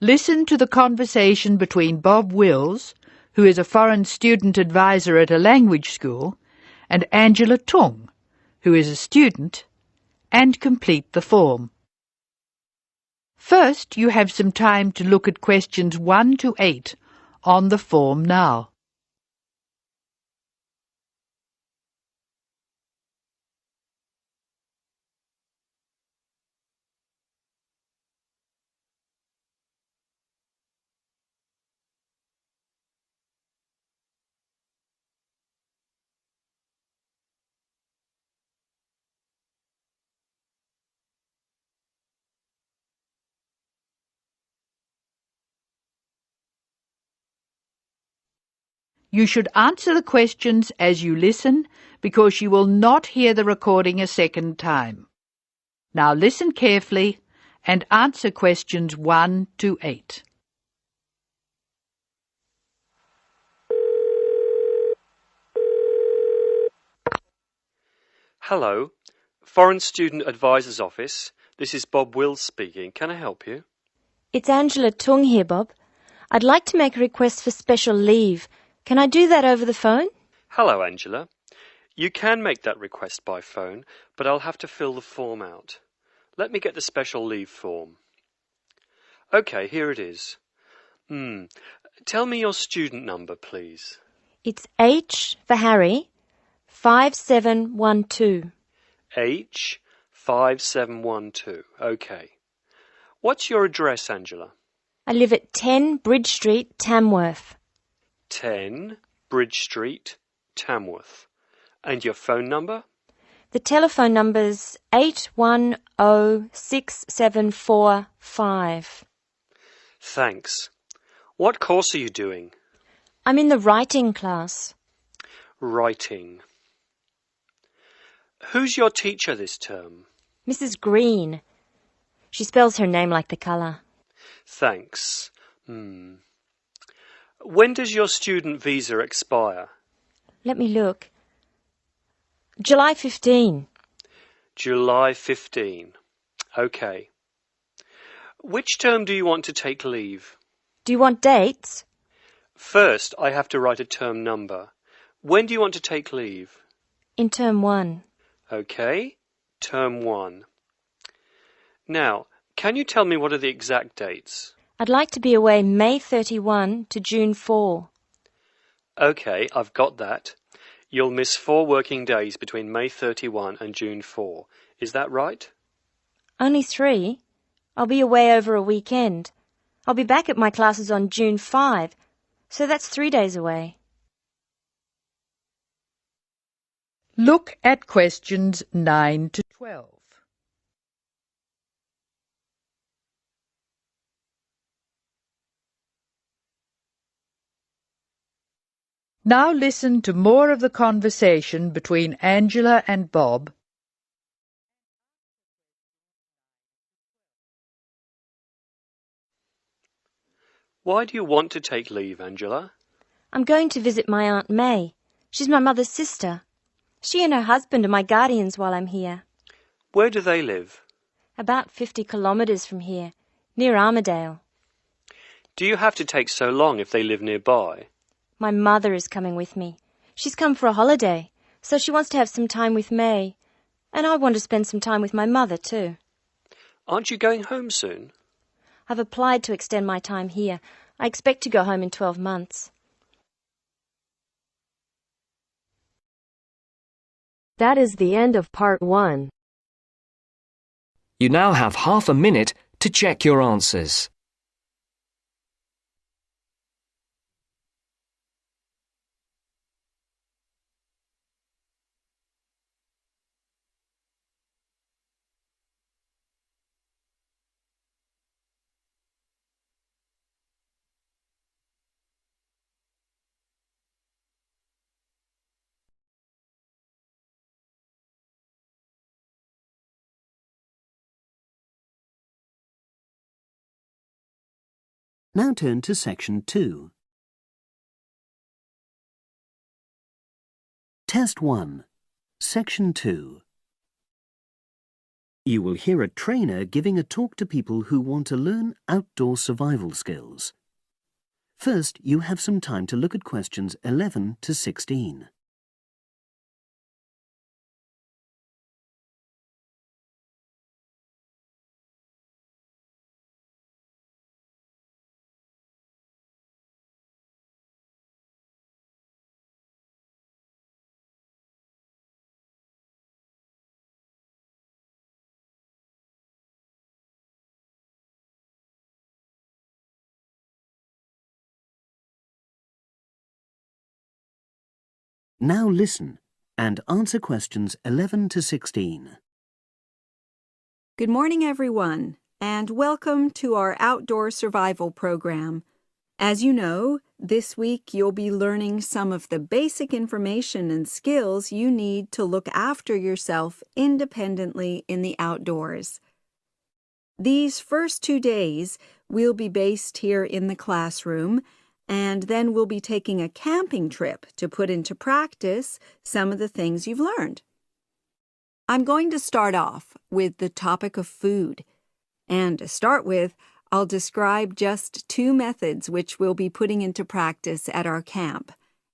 Listen to the conversation between Bob Wills, who is a foreign student advisor at a language school, and Angela Tung, who is a student, and complete the form. First, you have some time to look at questions 1 to 8 on the form now. You should answer the questions as you listen because you will not hear the recording a second time. Now listen carefully and answer questions 1 to 8. Hello, Foreign Student Advisor's Office. This is Bob Wills speaking. Can I help you? It's Angela Tung here, Bob. I'd like to make a request for special leave. Can I do that over the phone? Hello, Angela. You can make that request by phone, but I'll have to fill the form out. Let me get the special leave form. OK, here it is. Tell me your student number, please. It's H for Harry, 5712. H5712. OK. What's your address, Angela? I live at 10 Bridge Street, Tamworth. 10 Bridge Street, Tamworth. And your phone number? The telephone number's 8106745. Thanks. What course are you doing? I'm in the writing class. Writing. Who's your teacher this term? Mrs. Green. She spells her name like the colour. Thanks. When does your student visa expire? Let me look. July 15. July 15. OK. Which term do you want to take leave? Do you want dates? First, I have to write a term number. When do you want to take leave? In term 1. OK. Term 1. Now, can you tell me what are the exact dates? I'd like to be away May 31 to June 4. OK, I've got that. You'll miss 4 working days between May 31 and June 4. Is that right? Only 3? I'll be away over a weekend. I'll be back at my classes on June 5, so that's 3 days away. Look at questions 9 to 12. Now listen to more of the conversation between Angela and Bob. Why do you want to take leave, Angela? I'm going to visit my Aunt May. She's my mother's sister. She and her husband are my guardians while I'm here. Where do they live? About 50 kilometres from here, near Armadale. Do you have to take so long if they live nearby? My mother is coming with me. She's come for a holiday, so she wants to have some time with May. And I want to spend some time with my mother too. Aren't you going home soon? I've applied to extend my time here. I expect to go home in 12 months. That is the end of part 1. You now have half a minute to check your answers. Now turn to section 2. Test 1, section 2. You will hear a trainer giving a talk to people who want to learn outdoor survival skills. First, you have some time to look at questions 11 to 16. Now listen and answer questions 11 to 16. Good morning, everyone, and welcome to our outdoor survival program. As you know, this week you'll be learning some of the basic information and skills you need to look after yourself independently in the outdoors. These first 2 days will be based here in the classroom, and then we'll be taking a camping trip to put into practice some of the things you've learned. I'm going to start off with the topic of food. And to start with, I'll describe just 2 methods which we'll be putting into practice at our camp,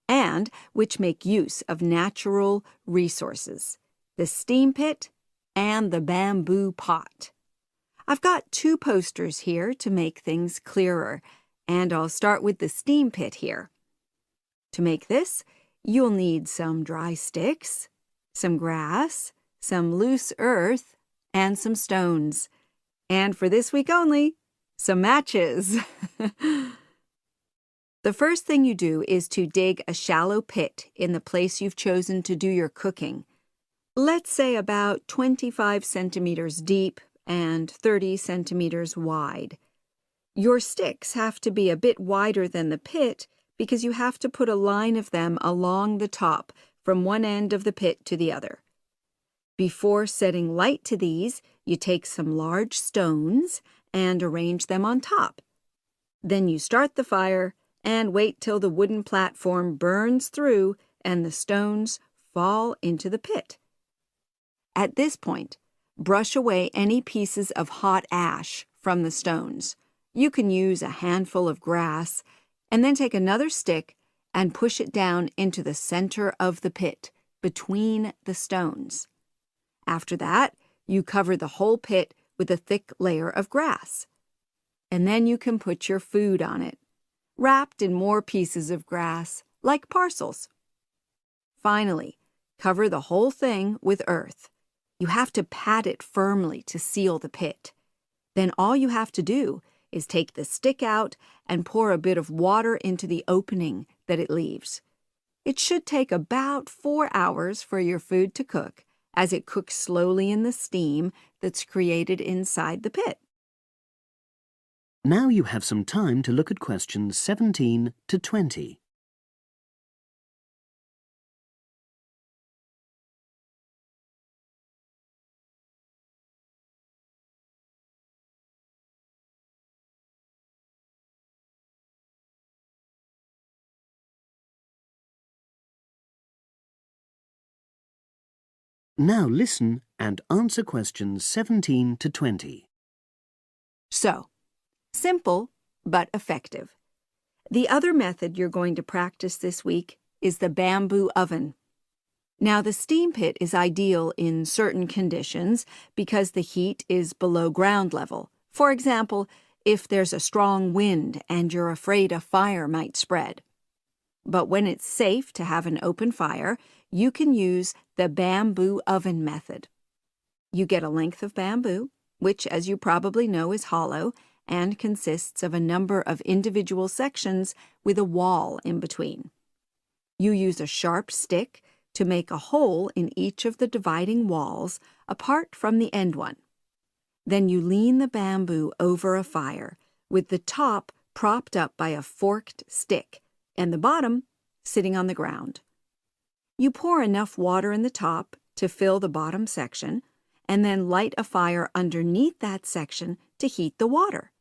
and which make use of natural resources, the steam pit and the bamboo pot. I've got 2 posters here to make things clearer, and I'll start with the steam pit here. To make this, you'll need some dry sticks, some grass, some loose earth, and some stones. And for this week only, some matches. The first thing you do is to dig a shallow pit in the place you've chosen to do your cooking. Let's say about 25 centimeters deep and 30 centimeters wide. Your sticks have to be a bit wider than the pit because you have to put a line of them along the top from one end of the pit to the other. Before setting light to these, you take some large stones and arrange them on top. Then you start the fire and wait till the wooden platform burns through and the stones fall into the pit. At this point, brush away any pieces of hot ash from the stones. You can use a handful of grass and then take another stick and push it down into the center of the pit, between the stones. After that, you cover the whole pit with a thick layer of grass. And then you can put your food on it, wrapped in more pieces of grass, like parcels. Finally, cover the whole thing with earth. You have to pat it firmly to seal the pit. Then all you have to do is take the stick out and pour a bit of water into the opening that it leaves. It should take about 4 hours for your food to cook, as it cooks slowly in the steam that's created inside the pit. Now you have some time to look at questions 17 to 20. Now listen and answer questions 17 to 20. So, simple but effective. The other method you're going to practice this week is the bamboo oven. Now, the steam pit is ideal in certain conditions because the heat is below ground level. For example, if there's a strong wind and you're afraid a fire might spread. But when it's safe to have an open fire, you can use the bamboo oven method. You get a length of bamboo, which, as you probably know, is hollow and consists of a number of individual sections with a wall in between. You use a sharp stick to make a hole in each of the dividing walls apart from the end one. Then you lean the bamboo over a fire, with the top propped up by a forked stick and the bottom sitting on the ground. You pour enough water in the top to fill the bottom section, and then light a fire underneath that section to heat the water.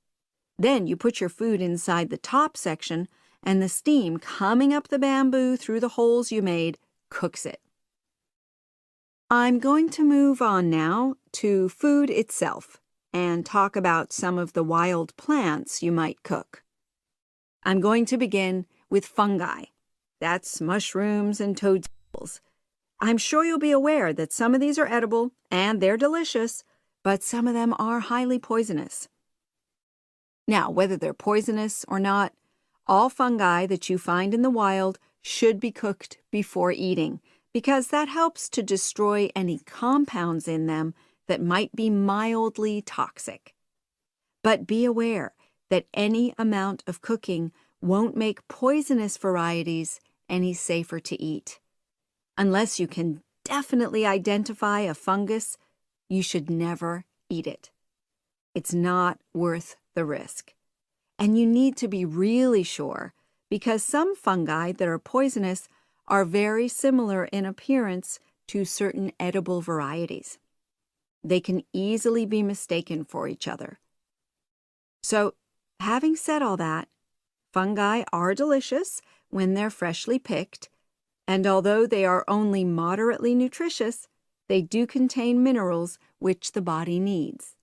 Then you put your food inside the top section, and the steam coming up the bamboo through the holes you made cooks it. I'm going to move on now to food itself and talk about some of the wild plants you might cook. I'm going to begin with fungi. That's mushrooms and toadstools. I'm sure you'll be aware that some of these are edible and they're delicious, but some of them are highly poisonous. Now, whether they're poisonous or not, all fungi that you find in the wild should be cooked before eating, because that helps to destroy any compounds in them that might be mildly toxic. But be aware that any amount of cooking won't make poisonous varieties any safer to eat. Unless you can definitely identify a fungus, you should never eat it. It's not worth the risk. And you need to be really sure, because some fungi that are poisonous are very similar in appearance to certain edible varieties. They can easily be mistaken for each other. So, having said all that, fungi are delicious when they're freshly picked, and although they are only moderately nutritious, they do contain minerals which the body needs.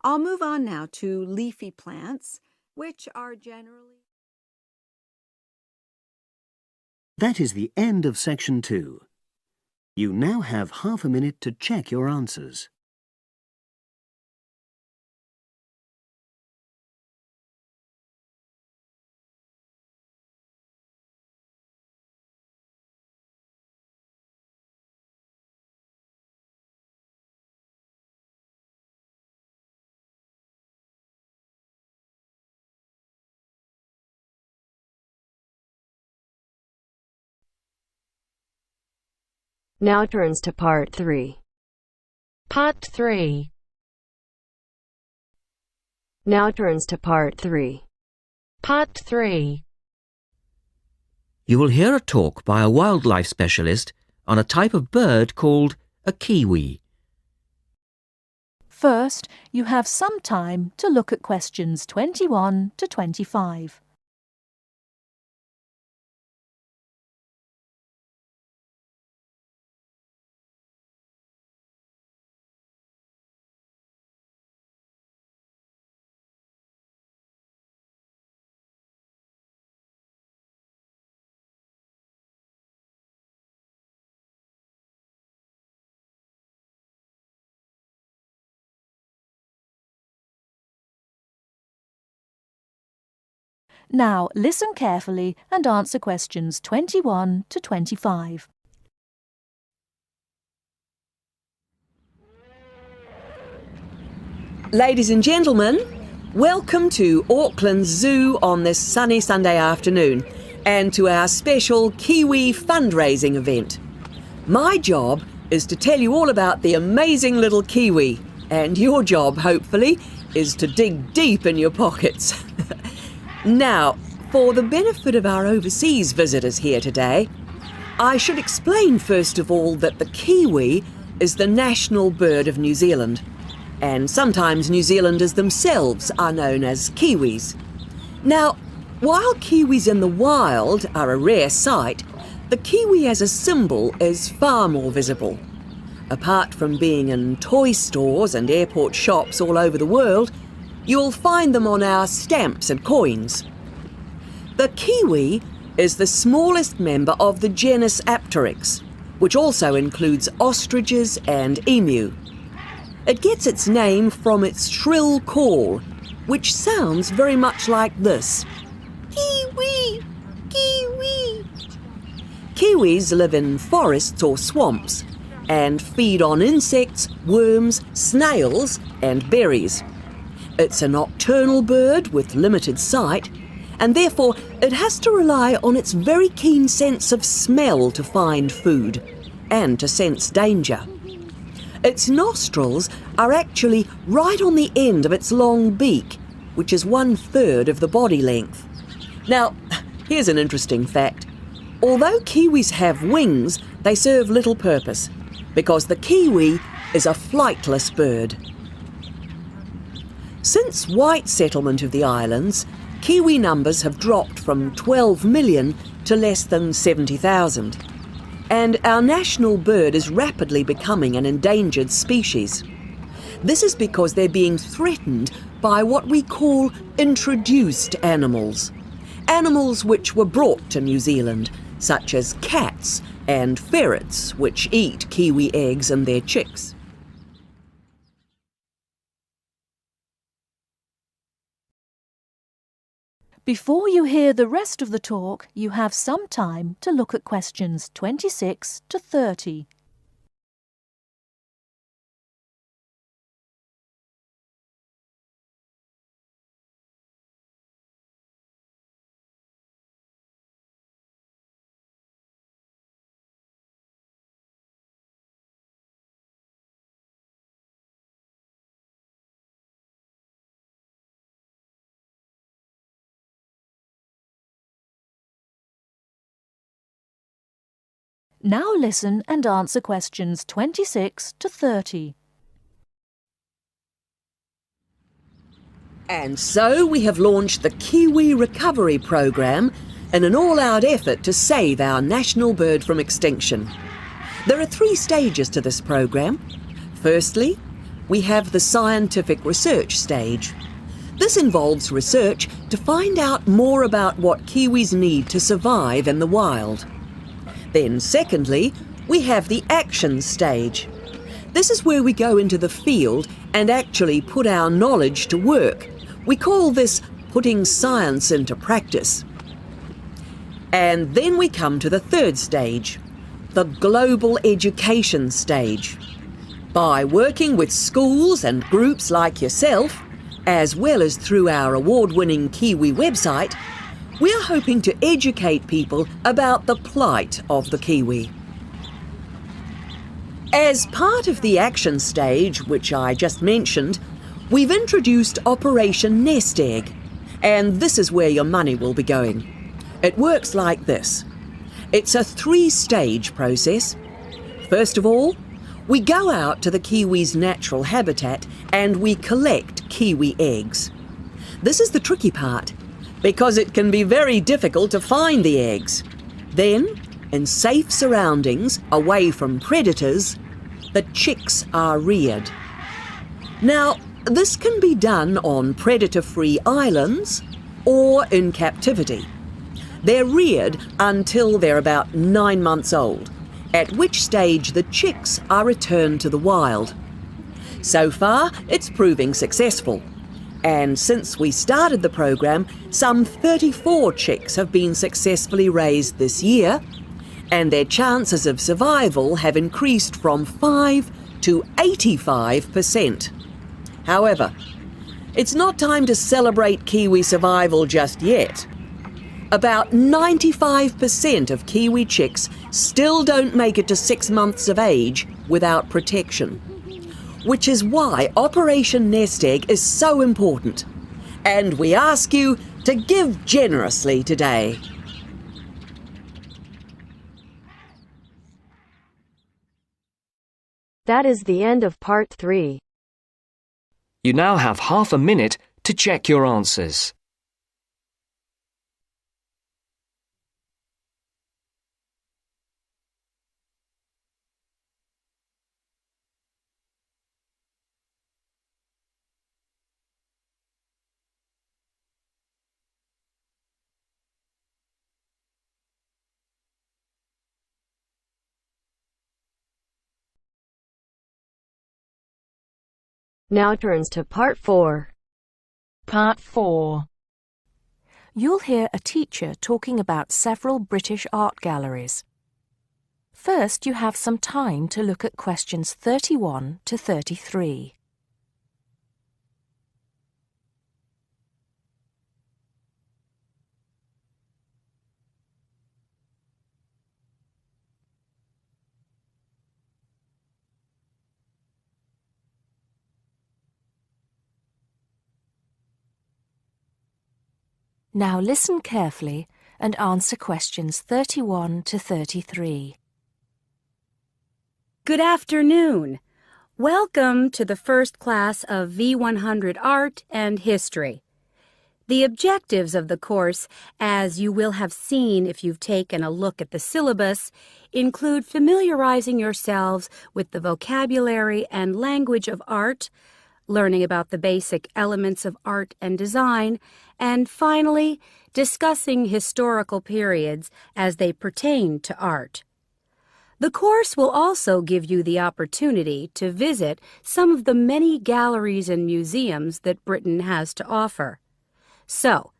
I'll move on now to leafy plants, which are generally... That is the end of section 2. You now have half a minute to check your answers. Now turns to part 3. Part 3. Now turns to part 3. Part 3. You will hear a talk by a wildlife specialist on a type of bird called a kiwi. First, you have some time to look at questions 21 to 25. Now, listen carefully and answer questions 21 to 25. Ladies and gentlemen, welcome to Auckland Zoo on this sunny Sunday afternoon and to our special Kiwi fundraising event. My job is to tell you all about the amazing little kiwi, and your job, hopefully, is to dig deep in your pockets. Now, for the benefit of our overseas visitors here today, I should explain first of all that the kiwi is the national bird of New Zealand, and sometimes New Zealanders themselves are known as kiwis. Now, while kiwis in the wild are a rare sight, the kiwi as a symbol is far more visible. Apart from being in toy stores and airport shops all over the world, you'll find them on our stamps and coins. The kiwi is the smallest member of the genus Apteryx, which also includes ostriches and emu. It gets its name from its shrill call, which sounds very much like this. Kiwi! Kiwi! Kiwis live in forests or swamps and feed on insects, worms, snails and berries. It's a nocturnal bird with limited sight, and therefore it has to rely on its very keen sense of smell to find food and to sense danger. Its nostrils are actually right on the end of its long beak, which is 1/3 of the body length. Now, here's an interesting fact. Although kiwis have wings, they serve little purpose, because the kiwi is a flightless bird. Since white settlement of the islands, kiwi numbers have dropped from 12 million to less than 70,000. and our national bird is rapidly becoming an endangered species. This is because they're being threatened by what we call introduced animals. Animals which were brought to New Zealand, such as cats and ferrets, which eat kiwi eggs and their chicks. Before you hear the rest of the talk, you have some time to look at questions 26 to 30. Now listen and answer questions 26 to 30. And so we have launched the Kiwi Recovery Program in an all-out effort to save our national bird from extinction. There are 3 stages to this program. Firstly, we have the scientific research stage. This involves research to find out more about what kiwis need to survive in the wild. Then secondly, we have the action stage. This is where we go into the field and actually put our knowledge to work. We call this putting science into practice. And then we come to the 3rd stage, the global education stage. By working with schools and groups like yourself, as well as through our award-winning Kiwi website, we are hoping to educate people about the plight of the kiwi. As part of the action stage, which I just mentioned, we've introduced Operation Nest Egg, and this is where your money will be going. It works like this. It's a 3-stage process. First of all, we go out to the kiwi's natural habitat and we collect kiwi eggs. This is the tricky part, because it can be very difficult to find the eggs. Then, in safe surroundings, away from predators, the chicks are reared. Now, this can be done on predator-free islands or in captivity. They're reared until they're about 9 months old, at which stage the chicks are returned to the wild. So far, it's proving successful. And since we started the program, some 34 chicks have been successfully raised this year, and their chances of survival have increased from 5 to 85%. However, it's not time to celebrate kiwi survival just yet. About 95% of kiwi chicks still don't make it to 6 months of age without protection, which is why Operation Nest Egg is so important. And we ask you to give generously today. That is the end of part 3. You now have half a minute to check your answers. Now turns to part 4. Part 4. You'll hear a teacher talking about several British art galleries. First, you have some time to look at questions 31 to 33. Now listen carefully and answer questions 31 to 33. Good afternoon. Welcome to the first class of V100 Art and History. The objectives of the course, as you will have seen if you've taken a look at the syllabus, include familiarizing yourselves with the vocabulary and language of art, learning about the basic elements of art and design, and finally, discussing historical periods as they pertain to art. The course will also give you the opportunity to visit some of the many galleries and museums that Britain has to offer. So,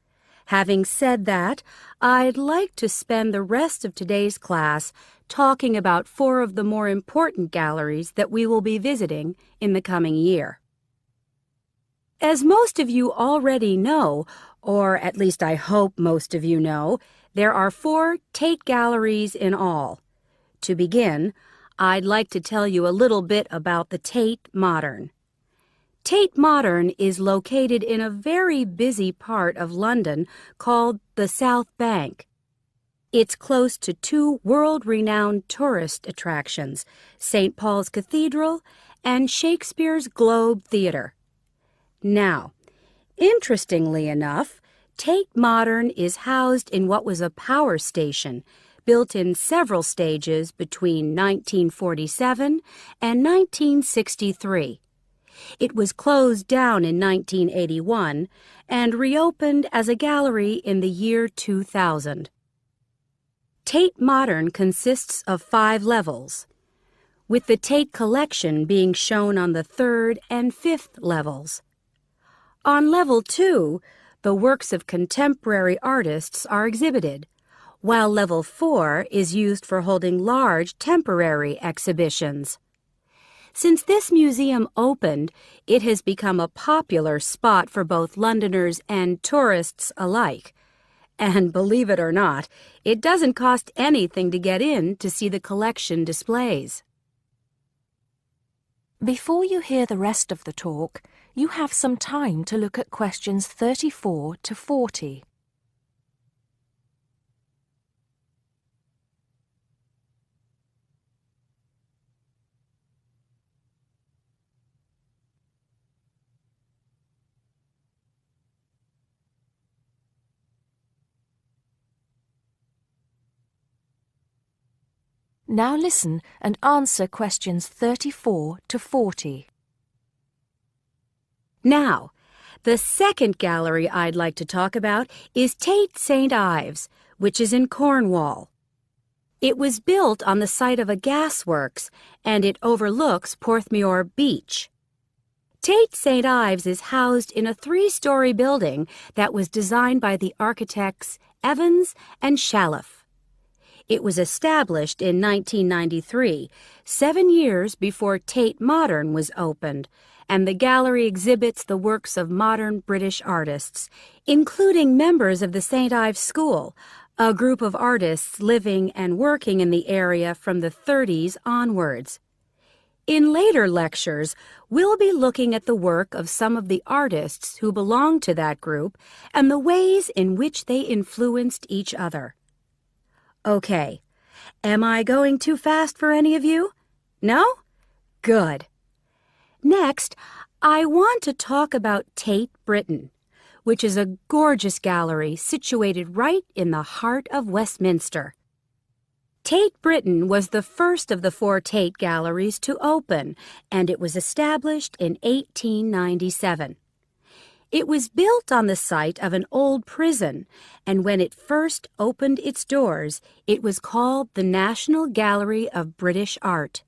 having said that, I'd like to spend the rest of today's class talking about 4 of the more important galleries that we will be visiting in the coming year. As most of you already know, or at least I hope most of you know, there are 4 Tate galleries in all. To begin, I'd like to tell you a little bit about the Tate Modern. Tate Modern is located in a very busy part of London called the South Bank. It's close to 2 world-renowned tourist attractions, St. Paul's Cathedral and Shakespeare's Globe Theatre. Now, interestingly enough, Tate Modern is housed in what was a power station built in several stages between 1947 and 1963. It was closed down in 1981 and reopened as a gallery in the year 2000. Tate Modern consists of 5 levels, with the Tate collection being shown on the 3rd and 5th levels. On level 2, the works of contemporary artists are exhibited, while level 4 is used for holding large temporary exhibitions. Since this museum opened, it has become a popular spot for both Londoners and tourists alike. And believe it or not, it doesn't cost anything to get in to see the collection displays. Before you hear the rest of the talk, you have some time to look at questions 34 to 40. Now listen and answer questions 34 to 40. Now, the second gallery I'd like to talk about is Tate St. Ives, which is in Cornwall. It was built on the site of a gasworks, and it overlooks Porthmeor Beach. Tate St. Ives is housed in a 3-story building that was designed by the architects Evans and Shalliff. It was established in 1993, 7 years before Tate Modern was opened, and the gallery exhibits the works of modern British artists, including members of the St. Ives School, a group of artists living and working in the area from the 30s onwards. In later lectures, we'll be looking at the work of some of the artists who belong to that group and the ways in which they influenced each other. Okay, am I going too fast for any of you? No? Good. Next, I want to talk about Tate Britain, which is a gorgeous gallery situated right in the heart of Westminster. Tate Britain was the first of the 4 Tate galleries to open, and it was established in 1897. It was built on the site of an old prison, and when it first opened its doors, it was called the National Gallery of British Art.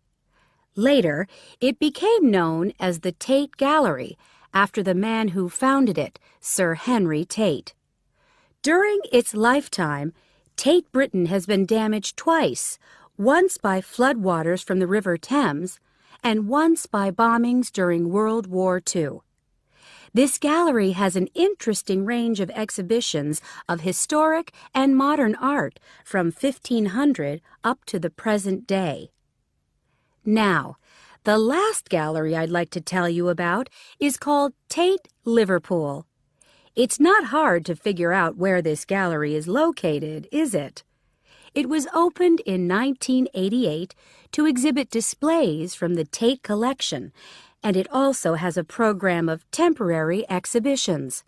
Later, it became known as the Tate Gallery, after the man who founded it, Sir Henry Tate. During its lifetime, Tate Britain has been damaged twice, once by floodwaters from the River Thames, and once by bombings during World War II. This gallery has an interesting range of exhibitions of historic and modern art from 1500 up to the present day. Now, the last gallery I'd like to tell you about is called Tate Liverpool. It's not hard to figure out where this gallery is located, is it? It was opened in 1988 to exhibit displays from the Tate collection, and it also has a program of temporary exhibitions.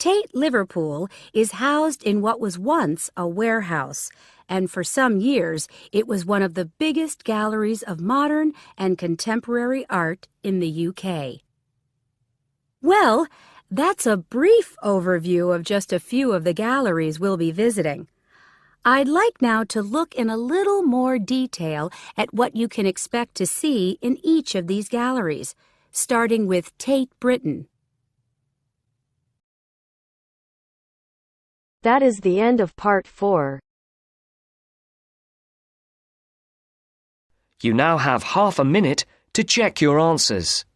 Tate Liverpool is housed in what was once a warehouse, and for some years it was one of the biggest galleries of modern and contemporary art in the UK. Well, that's a brief overview of just a few of the galleries we'll be visiting. I'd like now to look in a little more detail at what you can expect to see in each of these galleries, starting with Tate Britain. That is the end of part 4. You now have half a minute to check your answers.